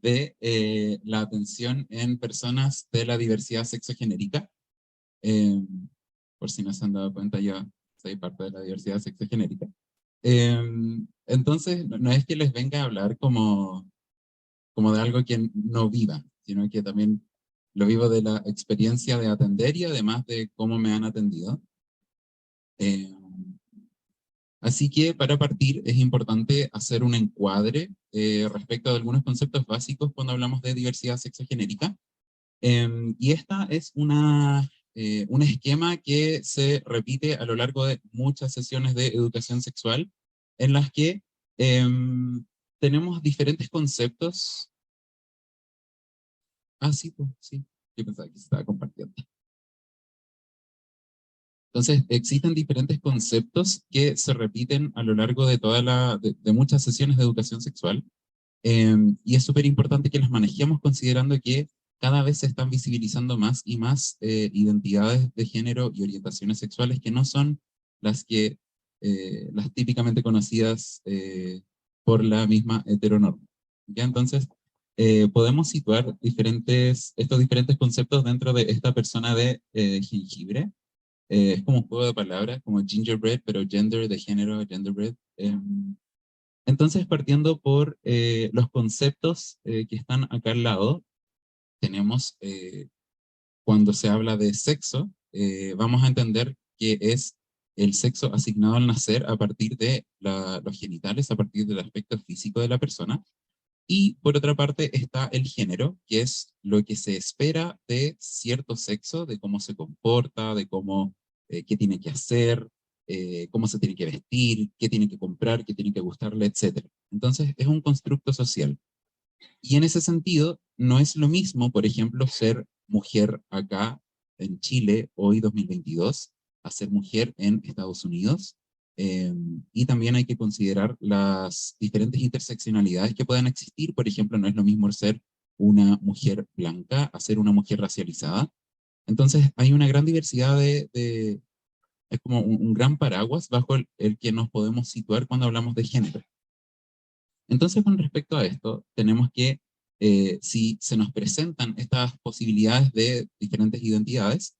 de la atención en personas de la diversidad sexogenérica. Eh, por si no se han dado cuenta, yo soy parte de la diversidad sexogenérica. Eh, entonces, no es que les venga a hablar como de algo que no viva, sino que también lo vivo de la experiencia de atender y además de cómo me han atendido. Eh, Así que para partir es importante hacer un encuadre respecto de algunos conceptos básicos cuando hablamos de diversidad sexogenérica. Y esta es un esquema que se repite a lo largo de muchas sesiones de educación sexual en las que tenemos diferentes conceptos. Ah, sí, pues, sí. Yo pensaba que se estaba compartiendo. Entonces, existen diferentes conceptos que se repiten a lo largo de de muchas sesiones de educación sexual. Y es súper importante que las manejemos considerando que cada vez se están visibilizando más y más identidades de género y orientaciones sexuales que no son las típicamente conocidas por la misma heteronorma. ¿Ya? Entonces, podemos situar estos diferentes conceptos dentro de esta persona de jengibre. Es como un juego de palabras, como gingerbread, pero gender de género, genderbread. Entonces, partiendo por los conceptos que están acá al lado, tenemos cuando se habla de sexo, vamos a entender que es el sexo asignado al nacer a partir de los genitales, a partir del aspecto físico de la persona. Y por otra parte está el género, que es lo que se espera de cierto sexo, de cómo se comporta, de qué tiene que hacer, cómo se tiene que vestir, qué tiene que comprar, qué tiene que gustarle, etcétera. Entonces es un constructo social. Y en ese sentido, no es lo mismo, por ejemplo, ser mujer acá en Chile, hoy 2022, a ser mujer en Estados Unidos. Y también hay que considerar las diferentes interseccionalidades que puedan existir. Por ejemplo, no es lo mismo ser una mujer blanca a ser una mujer racializada. Entonces, hay una gran diversidad es como un gran paraguas bajo el que nos podemos situar cuando hablamos de género. Entonces, con respecto a esto, tenemos que, si se nos presentan estas posibilidades de diferentes identidades,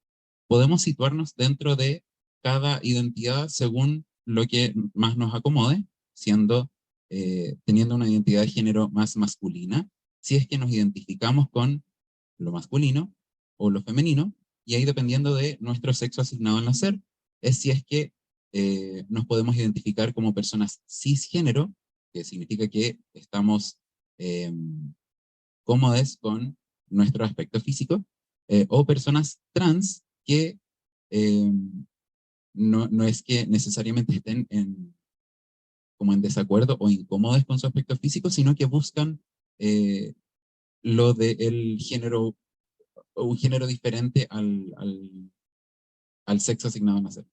podemos situarnos dentro de cada identidad según lo que más nos acomode, teniendo una identidad de género más masculina, si es que nos identificamos con lo masculino o lo femenino, y ahí dependiendo de nuestro sexo asignado al nacer, es si es que nos podemos identificar como personas cisgénero, que significa que estamos eh, cómodos con nuestro aspecto físico, o personas trans que eh, no es que necesariamente estén como en desacuerdo o incómodos con su aspecto físico, sino que buscan eh, lo del género, o un género diferente al sexo asignado a nacer.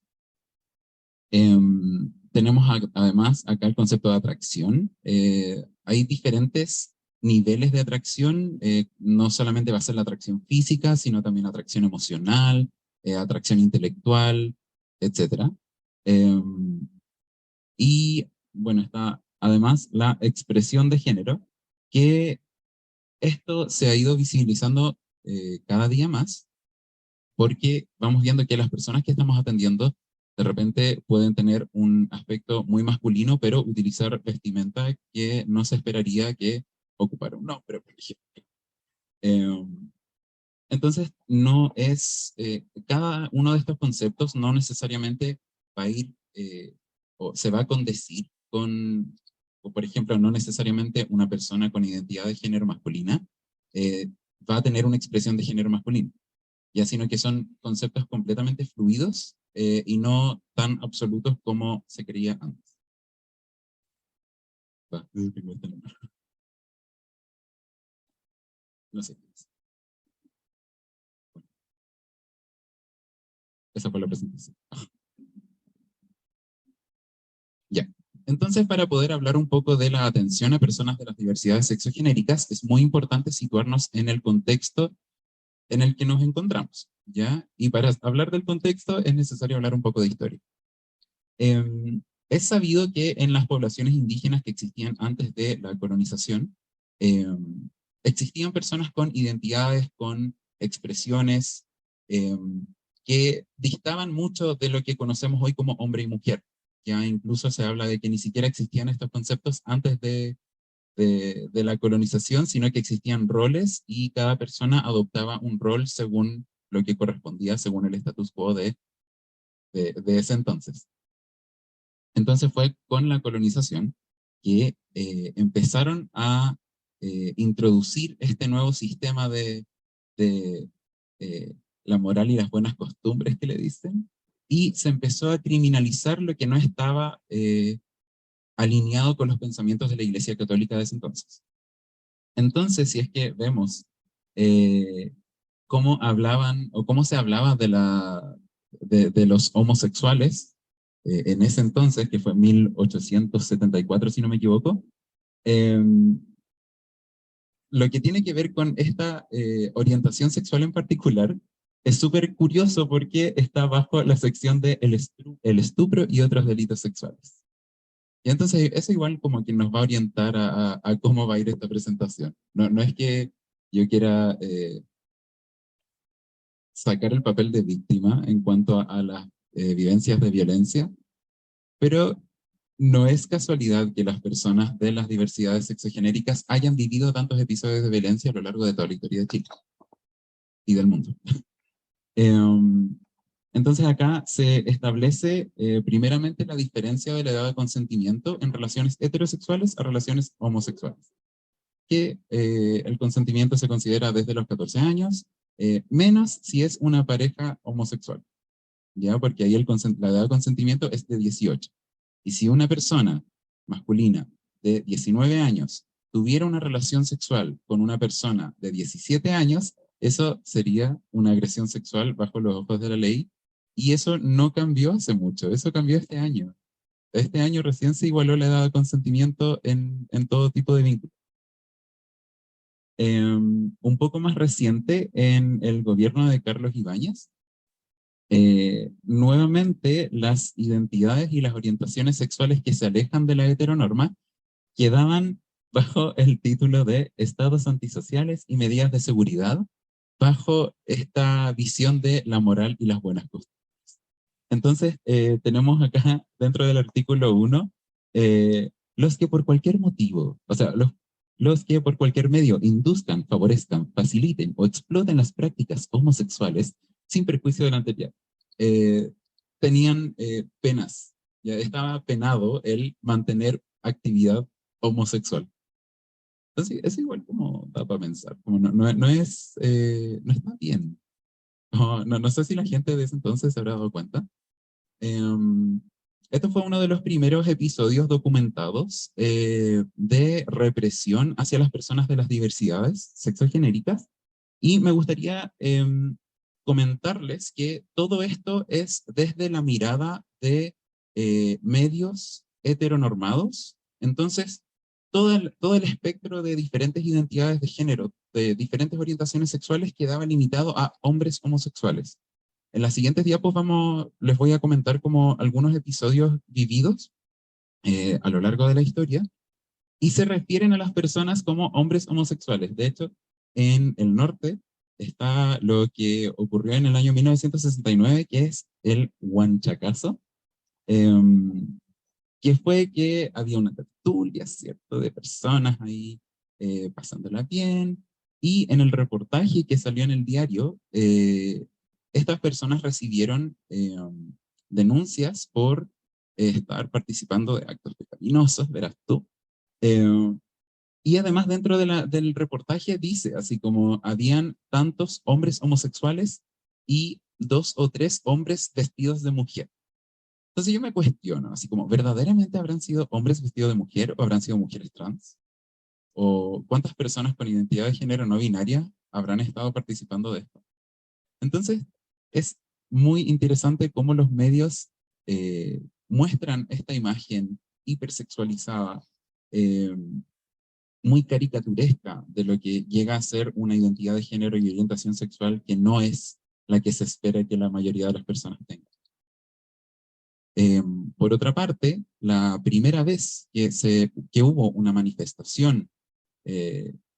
Tenemos además acá el concepto de atracción. Hay diferentes niveles de atracción, no solamente va a ser la atracción física, sino también atracción emocional, atracción intelectual, etc. Y bueno, está además la expresión de género, que esto se ha ido visibilizando cada día más, porque vamos viendo que las personas que estamos atendiendo de repente pueden tener un aspecto muy masculino, pero utilizar vestimenta que no se esperaría que ocupara un hombre, por ejemplo. Eh, entonces, cada uno de estos conceptos no necesariamente va a ir o se va a condecir o por ejemplo, no necesariamente una persona con identidad de género masculina va a tener una expresión de género masculino, ya sino que son conceptos completamente fluidos y no tan absolutos como se creía antes. Va, no sé. Esa fue la presentación. Ya. Entonces, para poder hablar un poco de la atención a personas de las diversidades sexogenéricas, es muy importante situarnos en el contexto en el que nos encontramos, ¿ya? Y para hablar del contexto es necesario hablar un poco de historia. Es sabido que en las poblaciones indígenas que existían antes de la colonización, existían personas con identidades, con expresiones eh, que distaban mucho de lo que conocemos hoy como hombre y mujer. Ya incluso se habla de que ni siquiera existían estos conceptos antes de la colonización, sino que existían roles y cada persona adoptaba un rol según lo que correspondía, según el status quo de ese entonces. Entonces fue con la colonización que empezaron a introducir este nuevo sistema de la moral y las buenas costumbres que le dicen, y se empezó a criminalizar lo que no estaba alineado con los pensamientos de la Iglesia Católica de ese entonces. Entonces, si es que vemos eh, cómo hablaban o cómo se hablaba de los homosexuales en ese entonces, que fue 1874, si no me equivoco, eh, lo que tiene que ver con esta orientación sexual en particular es súper curioso porque está bajo la sección de el estupro y otros delitos sexuales. Y entonces eso igual como que nos va a orientar a cómo va a ir esta presentación. No, no es que yo quiera sacar el papel de víctima en cuanto a las vivencias de violencia, pero no es casualidad que las personas de las diversidades sexogenéricas hayan vivido tantos episodios de violencia a lo largo de toda la historia de Chile y del mundo. Entonces acá se establece primeramente la diferencia de la edad de consentimiento en relaciones heterosexuales a relaciones homosexuales, que el consentimiento se considera desde los 14 años, menos si es una pareja homosexual, ¿ya? Porque ahí la edad de consentimiento es de 18. Y si una persona masculina de 19 años tuviera una relación sexual con una persona de 17 años, eso sería una agresión sexual bajo los ojos de la ley, y eso no cambió hace mucho, eso cambió este año. Este año recién se igualó la edad de consentimiento en todo tipo de vínculos. Un poco más reciente, en el gobierno de Carlos Ibáñez, nuevamente las identidades y las orientaciones sexuales que se alejan de la heteronorma quedaban bajo el título de estados antisociales y medidas de seguridad, bajo esta visión de la moral y las buenas costumbres. Entonces, tenemos acá dentro del artículo 1, los que por cualquier motivo, o sea, los que por cualquier medio induzcan, favorezcan, faciliten o exploten las prácticas homosexuales sin perjuicio de la anterior, eh, tenían penas. Ya estaba penado el mantener actividad homosexual. Entonces, es igual como da para pensar, como no es, no está bien. No sé si la gente de ese entonces se habrá dado cuenta. Em, Esto fue uno de los primeros episodios documentados de represión hacia las personas de las diversidades sexogenéricas, y me gustaría comentarles que todo esto es desde la mirada de medios heteronormados. Entonces, todo el espectro de diferentes identidades de género, de diferentes orientaciones sexuales, quedaba limitado a hombres homosexuales. En las siguientes diapos les voy a comentar como algunos episodios vividos a lo largo de la historia, y se refieren a las personas como hombres homosexuales. De hecho, en el norte está lo que ocurrió en el año 1969, que es el Huanchacazo, eh, que fue que había una tertulia, ¿cierto?, de personas ahí pasándola bien, y en el reportaje que salió en el diario, estas personas recibieron denuncias por estar participando de actos pecaminosos, verás tú. Eh, y además dentro del reportaje dice, así como habían tantos hombres homosexuales y 2 o 3 hombres vestidos de mujer. Entonces yo me cuestiono, así como, ¿verdaderamente habrán sido hombres vestidos de mujer o habrán sido mujeres trans? ¿O cuántas personas con identidad de género no binaria habrán estado participando de esto? Entonces, es muy interesante cómo los medios muestran esta imagen hipersexualizada, eh, muy caricaturesca de lo que llega a ser una identidad de género y orientación sexual que no es la que se espera que la mayoría de las personas tengan. Por otra parte, la primera vez que hubo una manifestación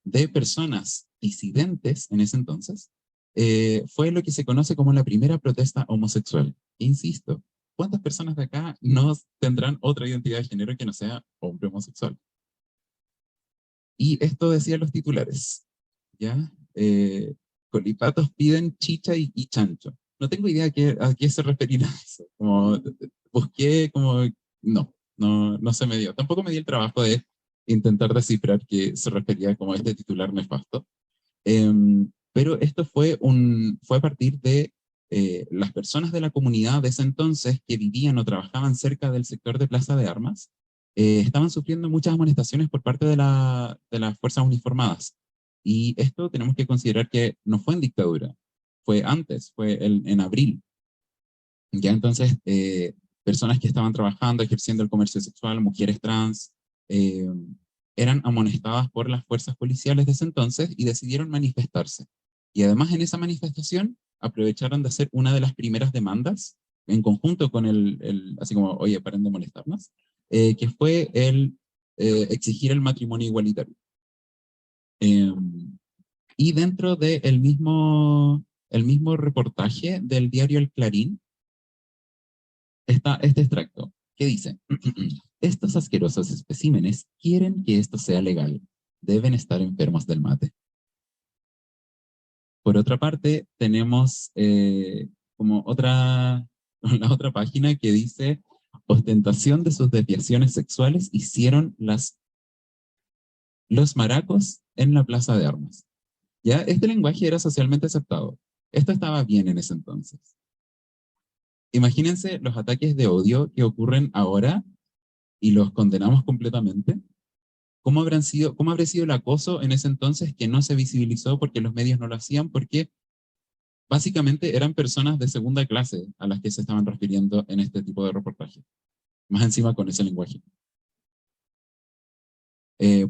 de personas disidentes en ese entonces, fue lo que se conoce como la primera protesta homosexual. Insisto, ¿cuántas personas de acá no tendrán otra identidad de género que no sea hombre homosexual? Y esto decía los titulares, ¿ya? Colipatos piden chicha y chancho. No tengo idea a qué se referirá eso. Como, busqué como, no se me dio. Tampoco me di el trabajo de intentar descifrar qué se refería como a este titular nefasto. Pero esto fue a partir de las personas de la comunidad de ese entonces que vivían o trabajaban cerca del sector de Plaza de Armas, estaban sufriendo muchas amonestaciones por parte de las fuerzas uniformadas. Y esto tenemos que considerar que no fue en dictadura, fue antes, en abril. Ya entonces, personas que estaban trabajando, ejerciendo el comercio sexual, mujeres trans, eh, eran amonestadas por las fuerzas policiales de ese entonces y decidieron manifestarse. Y además en esa manifestación aprovecharon de hacer una de las primeras demandas en conjunto con así como, oye, paren de molestarnos, que fue el exigir el matrimonio igualitario. Eh, y dentro del el mismo reportaje del diario El Clarín, está este extracto que dice, estos asquerosos especímenes quieren que esto sea legal. Deben estar enfermos del mate. Por otra parte, tenemos como la otra página que dice, ostentación de sus desviaciones sexuales hicieron los maracos en la Plaza de Armas. ¿Ya? Este lenguaje era socialmente aceptado. Esto estaba bien en ese entonces. Imagínense los ataques de odio que ocurren ahora y los condenamos completamente. ¿Cómo habría sido el acoso en ese entonces que no se visibilizó porque los medios no lo hacían? Porque básicamente eran personas de segunda clase a las que se estaban refiriendo en este tipo de reportaje. Más encima con ese lenguaje.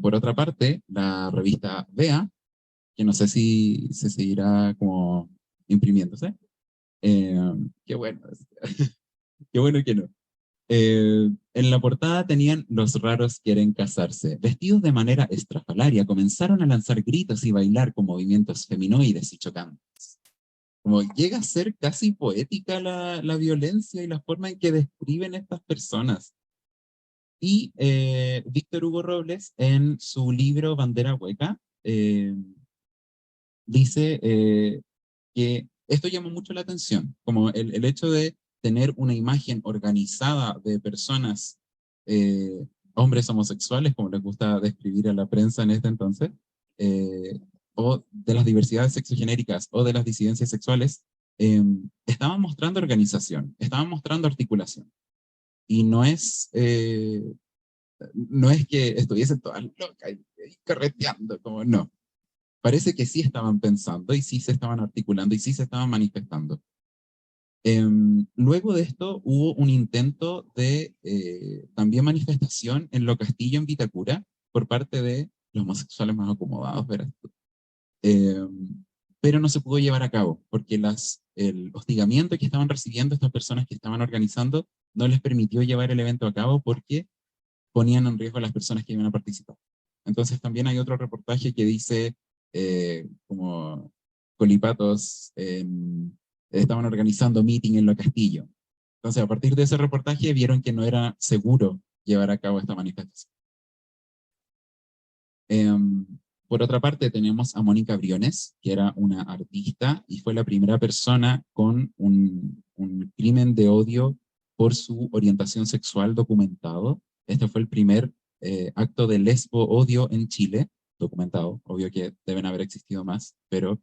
Por otra parte, la revista Vea, que no sé si se seguirá como imprimiéndose. Eh, qué bueno, qué bueno que no. En la portada tenían Los raros quieren casarse. Vestidos de manera estrafalaria, comenzaron a lanzar gritos y bailar con movimientos feminoides y chocantes. Como llega a ser casi poética la violencia y la forma en que describen estas personas. Y Víctor Hugo Robles, en su libro Bandera Hueca, dice que esto llama mucho la atención, como el hecho de tener una imagen organizada de personas, hombres homosexuales, como les gusta describir a la prensa en este entonces, o de las diversidades sexogenéricas o de las disidencias sexuales, estaban mostrando organización, estaban mostrando articulación. Y no es que estuviesen todas locas y carreteando, como no, parece que sí estaban pensando y sí se estaban articulando y sí se estaban manifestando. Luego de esto hubo un intento de también manifestación en Lo Castillo, en Vitacura, por parte de los homosexuales más acomodados, verás tú. Pero no se pudo llevar a cabo porque el hostigamiento que estaban recibiendo estas personas que estaban organizando no les permitió llevar el evento a cabo porque ponían en riesgo a las personas que iban a participar. Entonces también hay otro reportaje que dice como colipatos estaban organizando meeting en Lo Castillo. Entonces a partir de ese reportaje vieron que no era seguro llevar a cabo esta manifestación. Por otra parte tenemos a Mónica Briones, que era una artista y fue la primera persona con un crimen de odio por su orientación sexual documentado. Este fue el primer acto de lesbo-odio en Chile, documentado. Obvio que deben haber existido más, pero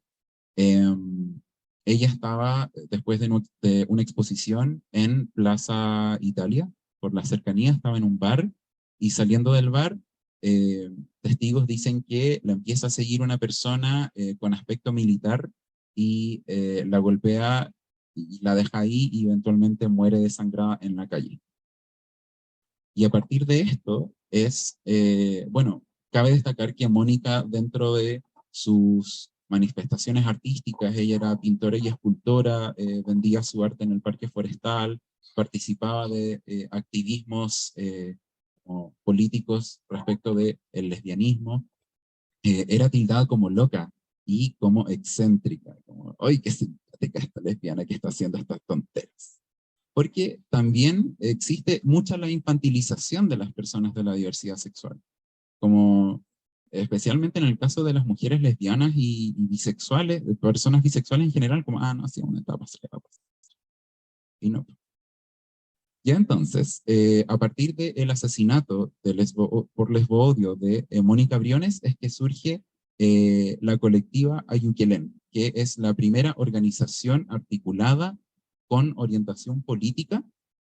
ella estaba después de una exposición en Plaza Italia, por la cercanía, estaba en un bar y saliendo del bar, eh, testigos dicen que la empieza a seguir una persona con aspecto militar y la golpea y la deja ahí y eventualmente muere desangrada en la calle. Y a partir de esto bueno, cabe destacar que Mónica dentro de sus manifestaciones artísticas, ella era pintora y escultora, vendía su arte en el parque forestal, participaba de activismos políticos respecto del lesbianismo, era tildada como loca y como excéntrica, como, ¡ay, qué simpática esta lesbiana que está haciendo estas tonteras! Porque también existe mucha la infantilización de las personas de la diversidad sexual, como especialmente en el caso de las mujeres lesbianas y bisexuales, de personas bisexuales en general, como, no, sí, una etapa se le va a pasar. Y no. Ya entonces, a partir del asesinato de por lesboodio de Mónica Briones, es que surge la colectiva Ayuquelén, que es la primera organización articulada con orientación política,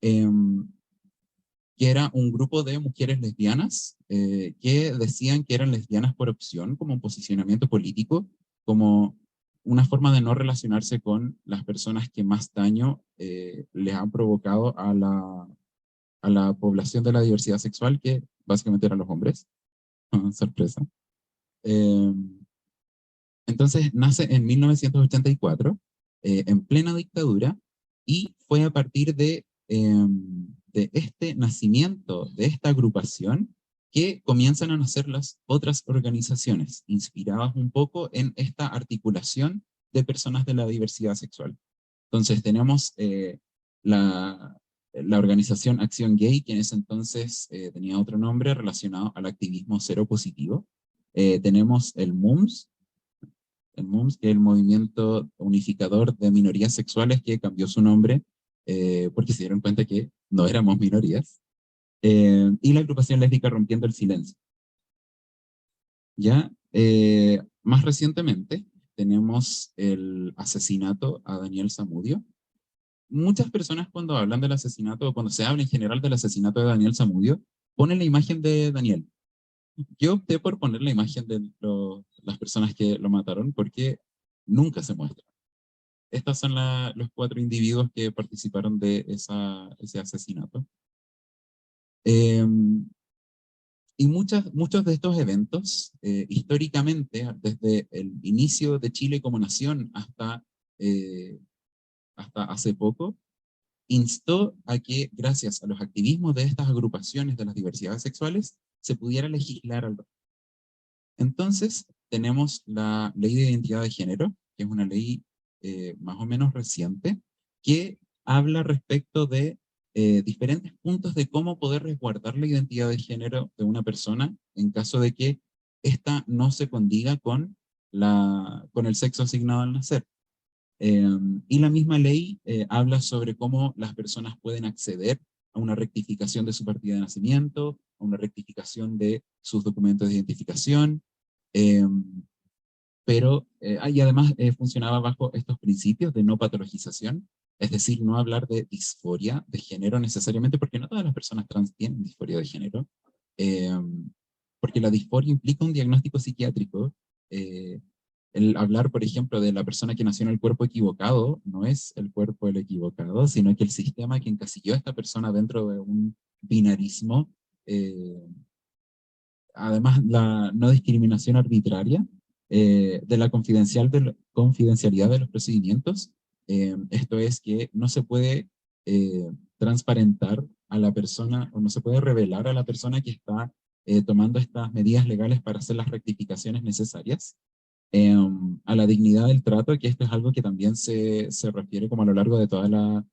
que era un grupo de mujeres lesbianas que decían que eran lesbianas por opción, como un posicionamiento político, como una forma de no relacionarse con las personas que más daño les han provocado a la población de la diversidad sexual, que básicamente eran los hombres. Sorpresa. Eh, entonces nace en 1984, en plena dictadura, y fue a partir de este nacimiento, de esta agrupación, que comienzan a nacer las otras organizaciones, inspiradas un poco en esta articulación de personas de la diversidad sexual. Entonces tenemos la organización Acción Gay, que en ese entonces tenía otro nombre relacionado al activismo cero positivo. Tenemos el MUMS, que es el Movimiento Unificador de Minorías Sexuales, que cambió su nombre porque se dieron cuenta que no éramos minorías. Y la agrupación lésbica Rompiendo el Silencio. Ya, más recientemente tenemos el asesinato a Daniel Zamudio. Muchas personas cuando hablan del asesinato, o cuando se habla en general del asesinato de Daniel Zamudio, ponen la imagen de Daniel. Yo opté por poner la imagen de las personas que lo mataron porque nunca se muestra. Estos son los 4 individuos que participaron de ese asesinato. Eh, y muchos de estos eventos, históricamente, desde el inicio de Chile como nación hasta hace poco, instó a que, gracias a los activismos de estas agrupaciones de las diversidades sexuales, se pudiera legislar al. Entonces, tenemos la Ley de Identidad de Género, que es una ley más o menos reciente, que habla respecto de diferentes puntos de cómo poder resguardar la identidad de género de una persona en caso de que ésta no se condiga con el sexo asignado al nacer. Y la misma ley habla sobre cómo las personas pueden acceder a una rectificación de su partida de nacimiento, a una rectificación de sus documentos de identificación, eh, pero y además funcionaba bajo estos principios de no patologización, es decir, no hablar de disforia de género necesariamente, porque no todas las personas trans tienen disforia de género, eh, porque la disforia implica un diagnóstico psiquiátrico. El hablar, por ejemplo, de la persona que nació en el cuerpo equivocado, no es el cuerpo el equivocado, sino que el sistema que encasilló a esta persona dentro de un binarismo, eh, además la no discriminación arbitraria, de la confidencialidad de los procedimientos. Esto es que no se puede transparentar a la persona o no se puede revelar a la persona que está tomando estas medidas legales para hacer las rectificaciones necesarias. A la dignidad del trato, que esto es algo que también se refiere como a lo largo de toda la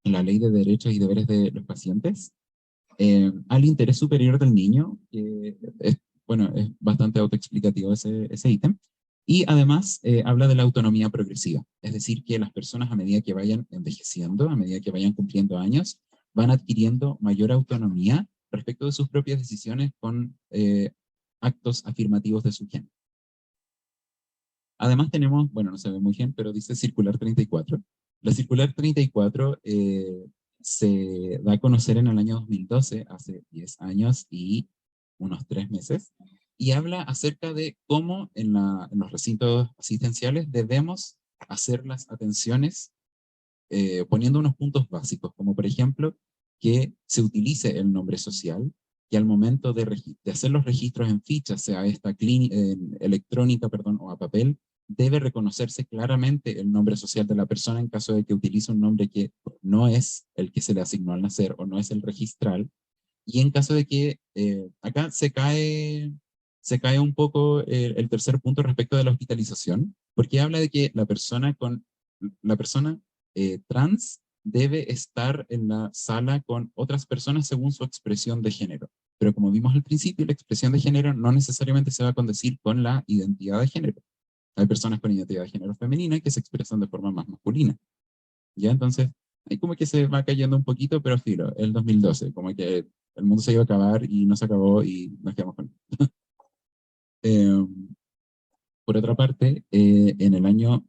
ley de derechos y deberes de los pacientes, al interés superior del niño, que bueno, es bastante autoexplicativo ese ítem, y además habla de la autonomía progresiva, es decir, que las personas a medida que vayan envejeciendo, a medida que vayan cumpliendo años, van adquiriendo mayor autonomía respecto de sus propias decisiones con actos afirmativos de su género. Además tenemos, bueno, no se ve muy bien, pero dice Circular 34. La Circular 34 se da a conocer en el año 2012, hace 10 años y unos 3 meses, y habla acerca de cómo en los recintos asistenciales debemos hacer las atenciones poniendo unos puntos básicos, como por ejemplo que se utilice el nombre social, que al momento de hacer los registros en fichas, sea esta electrónica, perdón, o a papel, debe reconocerse claramente el nombre social de la persona en caso de que utilice un nombre que no es el que se le asignó al nacer o no es el registral. Y en caso de que acá se se cae un poco el tercer punto respecto de la hospitalización, porque habla de que la persona trans debe estar en la sala con otras personas según su expresión de género. Pero como vimos al principio, la expresión de género no necesariamente se va a condecir con la identidad de género. Hay personas con identidad de género femenina que se expresan de forma más masculina. ¿Ya? Entonces, ahí como que se va cayendo un poquito, pero filo, el 2012, como que el mundo se iba a acabar y no se acabó y nos quedamos con él. Eh, por otra parte, en el año,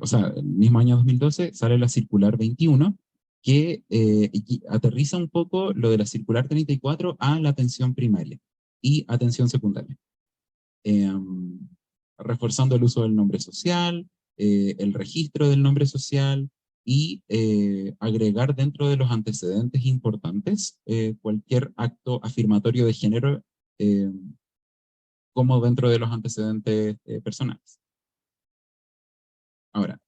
o sea, el mismo año 2012 sale la Circular 21, que aterriza un poco lo de la Circular 34 a la atención primaria y atención secundaria. Eh, reforzando el uso del nombre social, el registro del nombre social y agregar dentro de los antecedentes importantes cualquier acto afirmatorio de género eh, como dentro de los antecedentes personales. Ahora,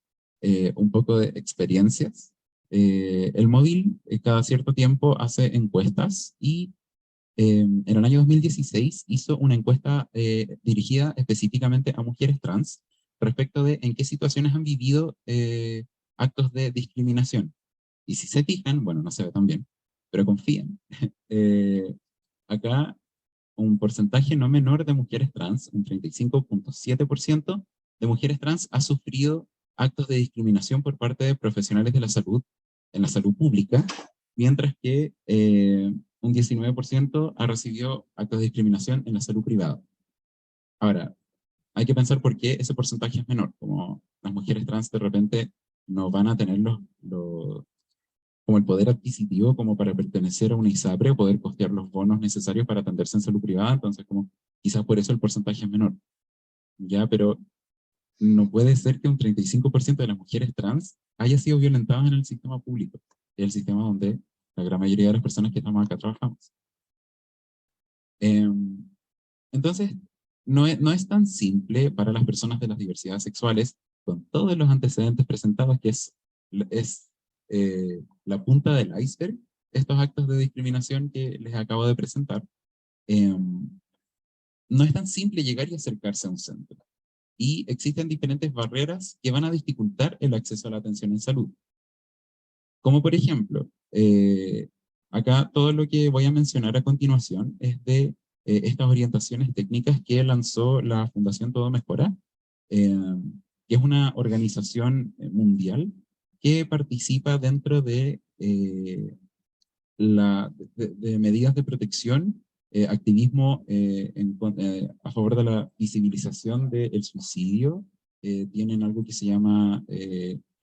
un poco de experiencias. El móvil cada cierto tiempo hace encuestas y en el año 2016 hizo una encuesta dirigida específicamente a mujeres trans respecto de en qué situaciones han vivido actos de discriminación. Y si se fijan, bueno, no se ve tan bien, pero confíen. Eh, acá un porcentaje no menor de mujeres trans, un 35,7% de mujeres trans ha sufrido actos de discriminación por parte de profesionales de la salud en la salud pública, mientras que un 19% ha recibido actos de discriminación en la salud privada. Ahora, hay que pensar por qué ese porcentaje es menor, como las mujeres trans de repente no van a tener como el poder adquisitivo como para pertenecer a una ISAPRE o poder costear los bonos necesarios para atenderse en salud privada, entonces como quizás por eso el porcentaje es menor, ya, pero no puede ser que un 35% de las mujeres trans haya sido violentadas en el sistema público, el sistema donde la gran mayoría de las personas que estamos acá trabajamos. Eh, entonces, no es tan simple para las personas de las diversidades sexuales, con todos los antecedentes presentados, que es la punta del iceberg, estos actos de discriminación que les acabo de presentar. Eh, no es tan simple llegar y acercarse a un centro. Y existen diferentes barreras que van a dificultar el acceso a la atención en salud. Como por ejemplo, acá todo lo que voy a mencionar a continuación es de estas orientaciones técnicas que lanzó la Fundación Todo Mejora, eh, que es una organización mundial que participa dentro de medidas de protección, activismo a favor de la visibilización del suicidio. Tienen algo que se llama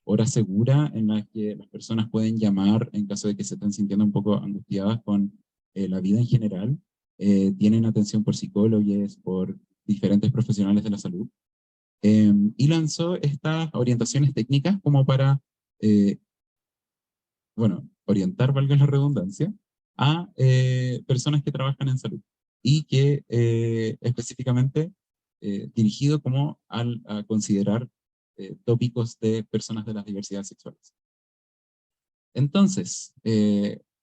hora segura, en la que las personas pueden llamar en caso de que se estén sintiendo un poco angustiadas con la vida en general. Tienen atención por psicólogos, por diferentes profesionales de la salud. Y lanzó estas orientaciones técnicas como para eh, bueno, orientar, valga la redundancia, a personas que trabajan en salud y que específicamente dirigido como a considerar tópicos de personas de las diversidades sexuales. Entonces,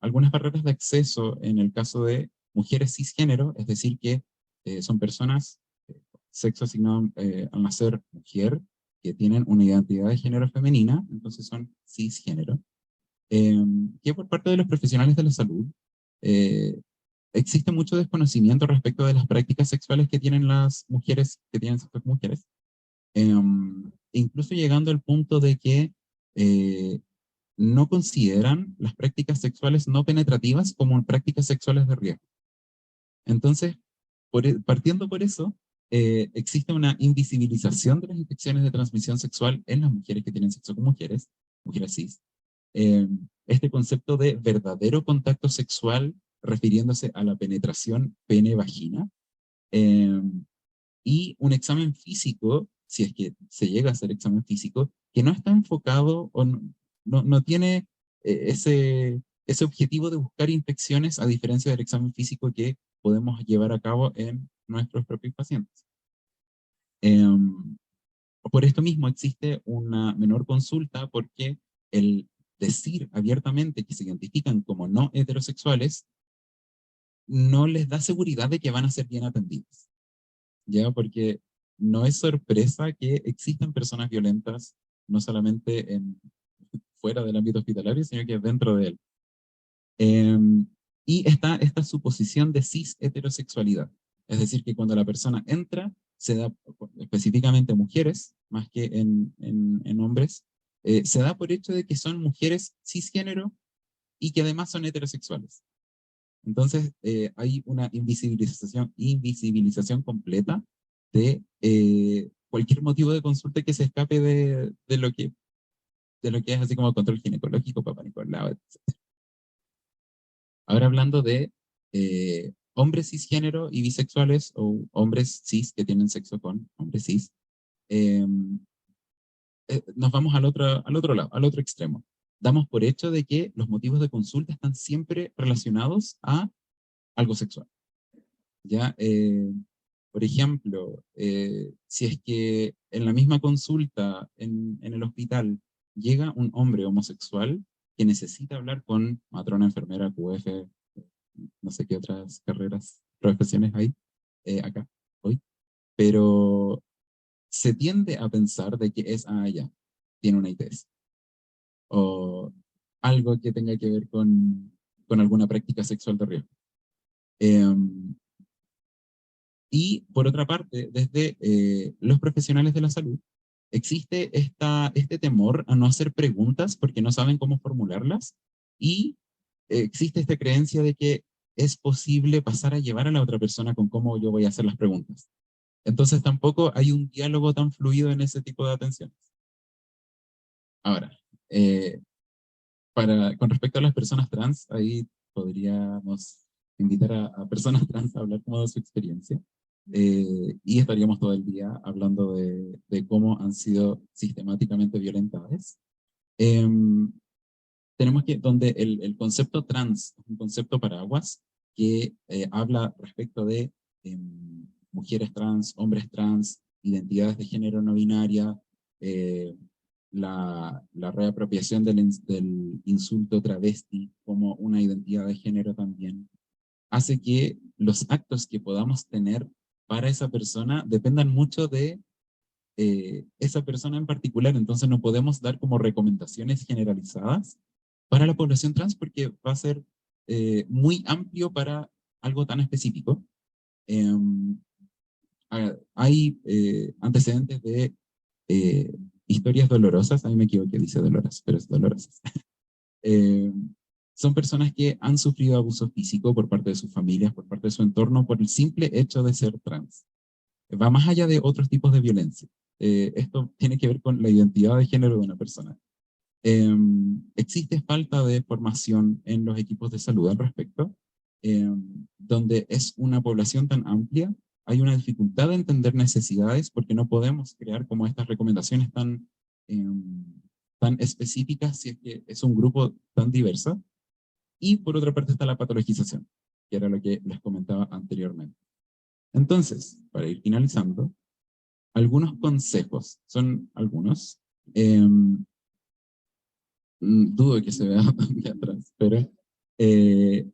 algunas barreras de acceso en el caso de mujeres cisgénero, es decir, que son personas, sexo asignado al nacer mujer, que tienen una identidad de género femenina, entonces son cisgénero, que por parte de los profesionales de la salud eh, existe mucho desconocimiento respecto de las prácticas sexuales que tienen las mujeres que tienen sexo con mujeres, incluso llegando al punto de que eh, no consideran las prácticas sexuales no penetrativas como prácticas sexuales de riesgo. Entonces, partiendo por eso, existe una invisibilización de las infecciones de transmisión sexual en las mujeres que tienen sexo con mujeres, mujeres cis, eh, este concepto de verdadero contacto sexual refiriéndose a la penetración pene-vagina, eh, y un examen físico, si es que se llega a hacer examen físico, que no está enfocado o no tiene ese objetivo de buscar infecciones, a diferencia del examen físico que podemos llevar a cabo en nuestros propios pacientes. Por esto mismo existe una menor consulta, porque el decir abiertamente que se identifican como no heterosexuales no les da seguridad de que van a ser bien atendidos. ¿ya? Porque no es sorpresa que existan personas violentas, no solamente fuera del ámbito hospitalario, sino que dentro de él. Em, y está esta suposición de cis heterosexualidad. Es decir, que cuando la persona entra, se da, específicamente mujeres, más que en hombres, se da por hecho de que son mujeres cisgénero y que además son heterosexuales. Entonces, hay una invisibilización completa de cualquier motivo de consulta que se escape de lo que es así como control ginecológico, papá Nicolau, etc. Ahora hablando de hombres cisgénero y bisexuales o hombres cis que tienen sexo con hombres cis, eh, nos vamos al otro lado, al otro extremo. Damos por hecho de que los motivos de consulta están siempre relacionados a algo sexual. ¿Ya? Por ejemplo, si es que en la misma consulta en el hospital llega un hombre homosexual que necesita hablar con matrona, enfermera, QF, no sé qué otras carreras, profesiones hay acá hoy, pero se tiende a pensar de que es, ya, tiene una ITS, o algo que tenga que ver con alguna práctica sexual de riesgo. Y por otra parte, desde los profesionales de la salud, existe este temor a no hacer preguntas porque no saben cómo formularlas y existe esta creencia de que es posible pasar a llevar a la otra persona con cómo yo voy a hacer las preguntas. Entonces tampoco hay un diálogo tan fluido en ese tipo de atenciones. Ahora, eh, con respecto a las personas trans, ahí podríamos invitar a personas trans a hablar como de su experiencia. Y estaríamos todo el día hablando de cómo han sido sistemáticamente violentadas. Eh, tenemos que, donde el concepto trans es un concepto paraguas que habla respecto de mujeres trans, hombres trans, identidades de género no binaria, eh, la reapropiación del insulto travesti como una identidad de género también, hace que los actos que podamos tener para esa persona dependan mucho de esa persona en particular. Entonces no podemos dar como recomendaciones generalizadas para la población trans porque va a ser muy amplio para algo tan específico. Eh, hay antecedentes de historias dolorosas, a mí me equivoqué, dice dolorosas, pero es dolorosas. Eh, son personas que han sufrido abuso físico por parte de sus familias, por parte de su entorno, por el simple hecho de ser trans. Va más allá de otros tipos de violencia. Esto tiene que ver con la identidad de género de una persona. Existe falta de formación en los equipos de salud al respecto, donde es una población tan amplia, hay una dificultad de entender necesidades porque no podemos crear como estas recomendaciones tan específicas si es que es un grupo tan diverso. Y por otra parte está la patologización, que era lo que les comentaba anteriormente. Entonces, para ir finalizando, algunos consejos, son algunos, dudo que se vea de atrás, pero eh,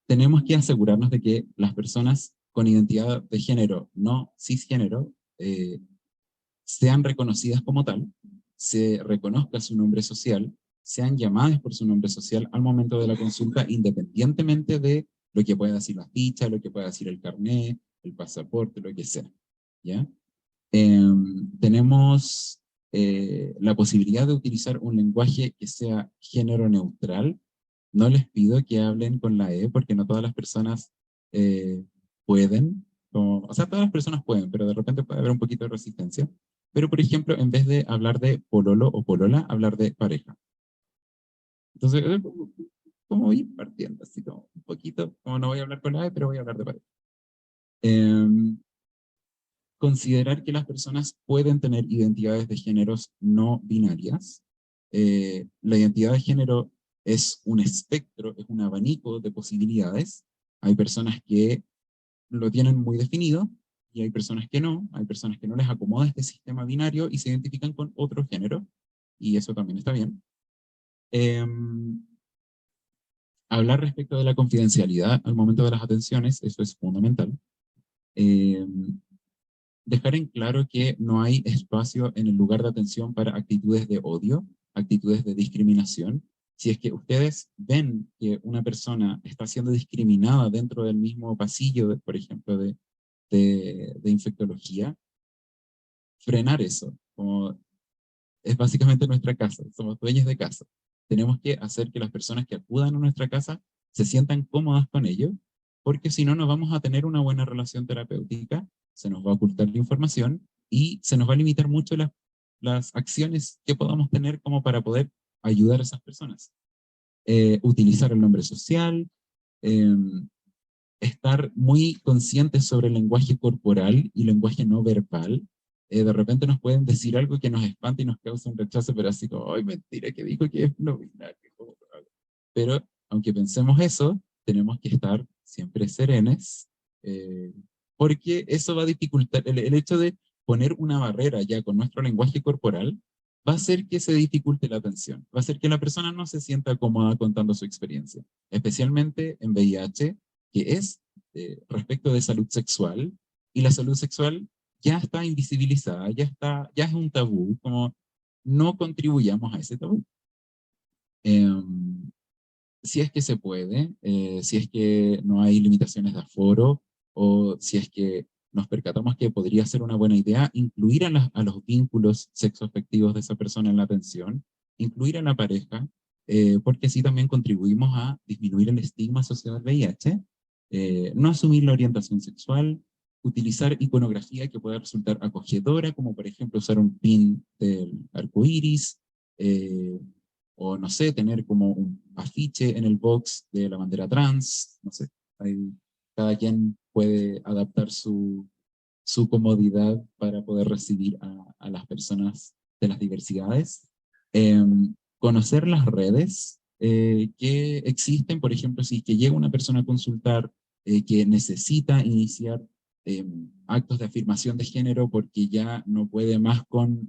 tenemos que asegurarnos de que las personas con identidad de género no cisgénero sean reconocidas como tal, se reconozca su nombre social, sean llamadas por su nombre social al momento de la consulta, independientemente de lo que pueda decir la ficha, lo que pueda decir el carnet, el pasaporte, lo que sea. ¿Ya? Tenemos la posibilidad de utilizar un lenguaje que sea género neutral. No les pido que hablen con la E porque no todas las personas eh, pueden, o sea, todas las personas pueden, pero de repente puede haber un poquito de resistencia. Pero, por ejemplo, en vez de hablar de pololo o polola, hablar de pareja. Entonces, como ir partiendo, así como un poquito, como no voy a hablar con la E, pero voy a hablar de pareja. Eh, considerar que las personas pueden tener identidades de géneros no binarias. La identidad de género es un espectro, es un abanico de posibilidades. Hay personas que lo tienen muy definido y hay personas que no. Hay personas que no les acomoda este sistema binario y se identifican con otro género, y eso también está bien. Eh, hablar respecto de la confidencialidad al momento de las atenciones, eso es fundamental. Eh, Dejar en claro que no hay espacio en el lugar de atención para actitudes de odio, actitudes de discriminación. Si es que ustedes ven que una persona está siendo discriminada dentro del mismo pasillo, por ejemplo, de infectología, frenar eso. Como es básicamente nuestra casa, somos dueños de casa. Tenemos que hacer que las personas que acudan a nuestra casa se sientan cómodas con ello, porque si no, no vamos a tener una buena relación terapéutica, se nos va a ocultar la información y se nos va a limitar mucho las acciones que podamos tener como para poder ayudar a esas personas. Utilizar el nombre social, eh, estar muy conscientes sobre el lenguaje corporal y lenguaje no verbal. De repente nos pueden decir algo que nos espanta y nos causa un rechazo, pero así como, ¡ay, mentira, que dijo que es no binario! Pero aunque pensemos eso, tenemos que estar siempre serenes, eh, porque eso va a dificultar, el hecho de poner una barrera ya con nuestro lenguaje corporal, va a hacer que se dificulte la atención, va a hacer que la persona no se sienta cómoda contando su experiencia, especialmente en VIH, que es respecto de salud sexual, y la salud sexual ya está invisibilizada, ya es un tabú, como no contribuyamos a ese tabú. Si es que se puede, si es que no hay limitaciones de aforo, o si es que nos percatamos que podría ser una buena idea incluir a los vínculos sexoafectivos de esa persona en la atención, incluir a la pareja, porque así también contribuimos a disminuir el estigma asociado al VIH, no asumir la orientación sexual, utilizar iconografía que pueda resultar acogedora, como por ejemplo usar un pin del arco iris, o no sé, tener como un afiche en el box de la bandera trans, no sé, hay, cada quien puede adaptar su comodidad para poder recibir a las personas de las diversidades. Eh, Conocer las redes que existen, por ejemplo, si que llega una persona a consultar que necesita iniciar actos de afirmación de género porque ya no puede más con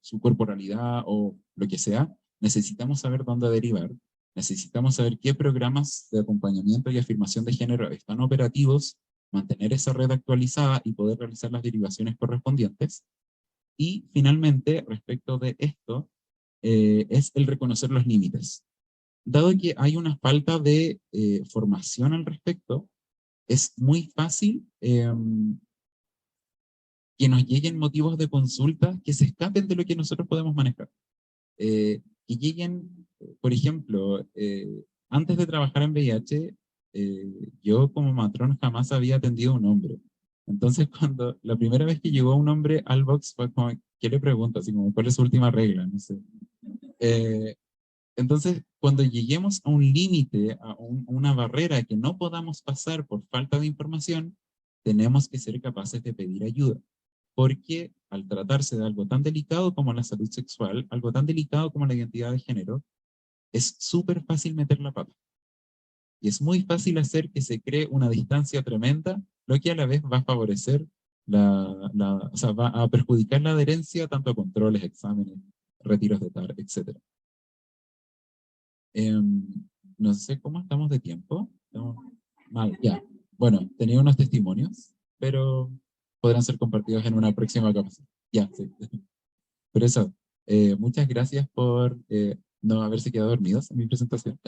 su corporalidad o lo que sea, necesitamos saber dónde derivar, necesitamos saber qué programas de acompañamiento y afirmación de género están operativos, mantener esa red actualizada y poder realizar las derivaciones correspondientes. Y finalmente, respecto de esto, es el reconocer los límites. Dado que hay una falta de formación al respecto, es muy fácil que nos lleguen motivos de consulta que se escapen de lo que nosotros podemos manejar. Que lleguen, por ejemplo, antes de trabajar en VIH, yo como matrón jamás había atendido a un hombre. Entonces, cuando la primera vez que llegó un hombre al box fue como, ¿qué le pregunto? Así como, ¿cuál es su última regla? No sé. Eh, entonces, cuando lleguemos a un límite, a una barrera que no podamos pasar por falta de información, tenemos que ser capaces de pedir ayuda. Porque al tratarse de algo tan delicado como la salud sexual, algo tan delicado como la identidad de género, es súper fácil meter la pata. Y es muy fácil hacer que se cree una distancia tremenda, lo que a la vez va a favorecer o sea, va a perjudicar la adherencia tanto a controles, exámenes, retiros de TAR, etc. No sé cómo estamos de tiempo. Estamos mal, ya. Bueno, tenía unos testimonios, pero podrán ser compartidos en una próxima ocasión. Ya, sí. Por eso, muchas gracias por no haberse quedado dormidos en mi presentación.